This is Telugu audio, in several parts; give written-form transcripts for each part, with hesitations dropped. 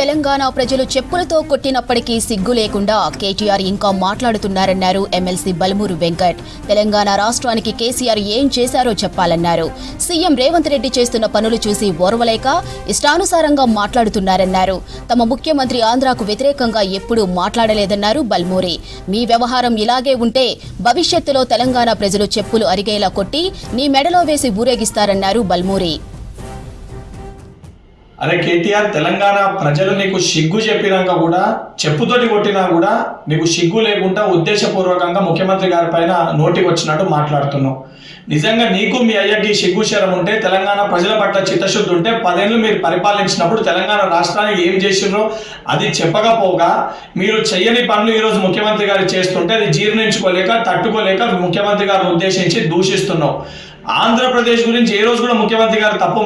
తెలంగాణ ప్రజలు చెప్పులతో కొట్టినప్పటికీ సిగ్గు లేకుండా కేటీఆర్ ఇంకా మాట్లాడుతున్నారన్నారు ఎమ్మెల్సీ బల్మూరు వెంకట్. తెలంగాణ రాష్ట్రానికి కేసీఆర్ ఏం చేశారో చెప్పాలన్నారు. సీఎం రేవంత్ రెడ్డి చేస్తున్న పనులు చూసి ఓర్వలేక ఇష్టానుసారంగా మాట్లాడుతున్నారన్నారు. తమ ముఖ్యమంత్రి ఆంధ్రాకు వ్యతిరేకంగా ఎప్పుడూ మాట్లాడలేదన్నారు బల్మూరి. మీ వ్యవహారం ఇలాగే ఉంటే భవిష్యత్తులో తెలంగాణ ప్రజలు చెప్పులు అరిగేలా కొట్టి నీ మెడలో వేసి ఊరేగిస్తారన్నారు బల్మూరి. అరే కేటీఆర్, తెలంగాణ ప్రజలు నీకు సిగ్గు చెప్పినాక కూడా, చెప్పుతోటి కొట్టినా కూడా నీకు సిగ్గు లేకుండా ఉద్దేశపూర్వకంగా ముఖ్యమంత్రి గారి పైన నోటికి వచ్చినట్టు మాట్లాడుతున్నావు. నిజంగా నీకు మీ అయ్యకి సిగ్గు శరం ఉంటే, తెలంగాణ ప్రజల పట్ల చిత్తశుద్ధి ఉంటే 10 ఏళ్ళు మీరు పరిపాలించినప్పుడు తెలంగాణ రాష్ట్రానికి ఏం చేసినో అది చెప్పకపోగా మీరు చెయ్యని పనులు ఈరోజు ముఖ్యమంత్రి గారు చేస్తుంటే అది జీర్ణించుకోలేక తట్టుకోలేక ముఖ్యమంత్రి గారిని ఉద్దేశించి దూషిస్తున్నావు. ఆంధ్రప్రదేశ్ గురించి ఏ రోజు కూడా ముఖ్యమంత్రి గారు తప్పు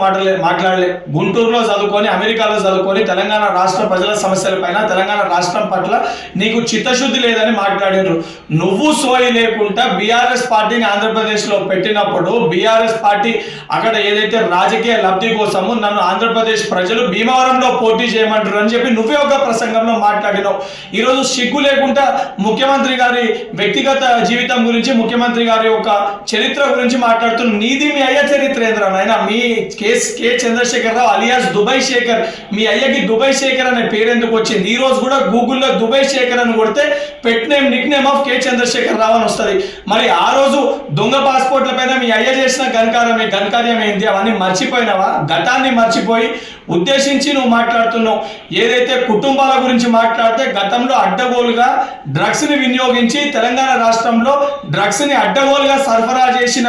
మాట్లాడలే. గుంటూరులో చదువుకొని, అమెరికాలో చదువుకొని తెలంగాణ రాష్ట్ర ప్రజల సమస్యల పైన, తెలంగాణ రాష్ట్రం పట్ల నీకు చిత్తశుద్ధి లేదని మాట్లాడినారు. నువ్వు సోయి లేకుండా బీఆర్ఎస్ పార్టీని ఆంధ్రప్రదేశ్లో పెట్టినప్పుడు బీఆర్ఎస్ పార్టీ అక్కడ ఏదైతే రాజకీయ లబ్ధి కోసము నన్ను ఆంధ్రప్రదేశ్ ప్రజలు భీమవరంలో పోటీ చేయమంటారు అని చెప్పి నువ్వే ఒక ప్రసంగంలో మాట్లాడినావు. ఈరోజు సిగ్గు లేకుండా ముఖ్యమంత్రి గారి వ్యక్తిగత జీవితం గురించి, ముఖ్యమంత్రి గారి యొక్క చరిత్ర గురించి మాట్లాడుతున్న నీది మీ అయ్య చరిత్ర ఏంద్రా నాయన? మీ కే చంద్రశేఖర్ రావు అలియాస్ దుబాయ్ శేఖర్, మీ అయ్యకి దుబాయ్ శేఖర్ అనే పేరు ఎందుకు వచ్చింది? ఈ రోజు కూడా గూగుల్లో దుబాయ్ శేఖర్ అని కొడితే pet name, nick name of K Chandrasekhar Rao అని వస్తుంది. మరి ఆ రోజు దొంగ పాస్పోర్ట్ల పైన మీ అయ్య చేసిన ఘనకార్యం ఏంటి? అవన్నీ మర్చిపోయినావా? గతాన్ని మర్చిపోయి ఉద్దేశించి నువ్వు మాట్లాడుతున్నావు. ఏదైతే కుటుంబాల గురించి మాట్లాడితే గతంలో అడ్డగోలుగా డ్రగ్స్ ని వినియోగించి తెలంగాణ రాష్ట్రంలో డ్రగ్స్ ని అడ్డగోలుగా సరఫరా చేసిన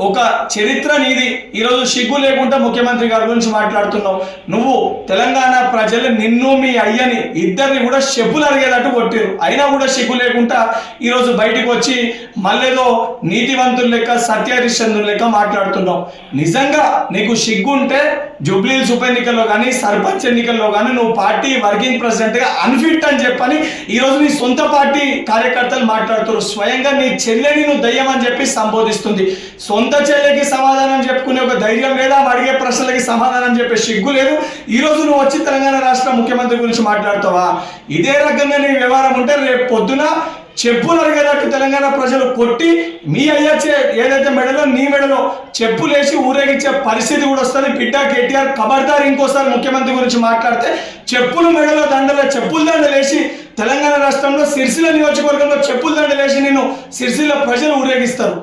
ఒక చరిత్ర నీది. ఈరోజు సిగ్గు లేకుండా ముఖ్యమంత్రి గారి గురించి మాట్లాడుతున్నావు. నువ్వు తెలంగాణ ప్రజలు నిన్ను మీ అయ్యని ఇద్దరిని కూడా చెప్పులు అరిగేటట్టు కొట్టారు. అయినా కూడా సిగ్గు లేకుండా ఈరోజు బయటకు వచ్చి మళ్ళేదో నీతివంతులు లెక్క, సత్యహరిశ్చంద్రులు లెక్క మాట్లాడుతున్నావు. నిజంగా నీకు సిగ్గు ఉంటే జూబ్లీహిల్స్ ఉప ఎన్నికల్లో కానీ, సర్పంచ్ ఎన్నికల్లో కానీ నువ్వు పార్టీ వర్కింగ్ ప్రెసిడెంట్ గా అన్ఫిట్ అని చెప్పని ఈరోజు నీ సొంత పార్టీ కార్యకర్తలు మాట్లాడుతారు. స్వయంగా నీ చెల్లెని నువ్వు దయ్యం అని చెప్పి సంబోధిస్తుంది. సొంత చెల్లెకి సమాధానం చెప్పుకునే ఒక ధైర్యం లేదా? అడిగే ప్రశ్నలకి సమాధానం చెప్పే సిగ్గు లేదు. ఈ రోజు నువ్వు వచ్చి తెలంగాణ రాష్ట్ర ముఖ్యమంత్రి గురించి మాట్లాడుతావా? ఇదే రకంగా నీ వ్యవహారం ఉంటే రేపు పొద్దున చెప్పులు అడిగేటట్టు తెలంగాణ ప్రజలు కొట్టి మీ అయ్యచ్చే ఏదైతే మెడలో నీ మెడలో చెప్పులేసి ఊరేగించే పరిస్థితి కూడా వస్తుంది. బిడ్డ కేటీఆర్, ఖబర్దార్ ఇంకోసారి ముఖ్యమంత్రి గురించి మాట్లాడితే చెప్పులు మెడలో చెప్పుల దండలేసి తెలంగాణ రాష్ట్రంలో సిరిసిల్ల నియోజకవర్గంలో చెప్పుల దండలేసి నిన్ను సిరిసిల్ల ప్రజలు ఊరేగిస్తారు.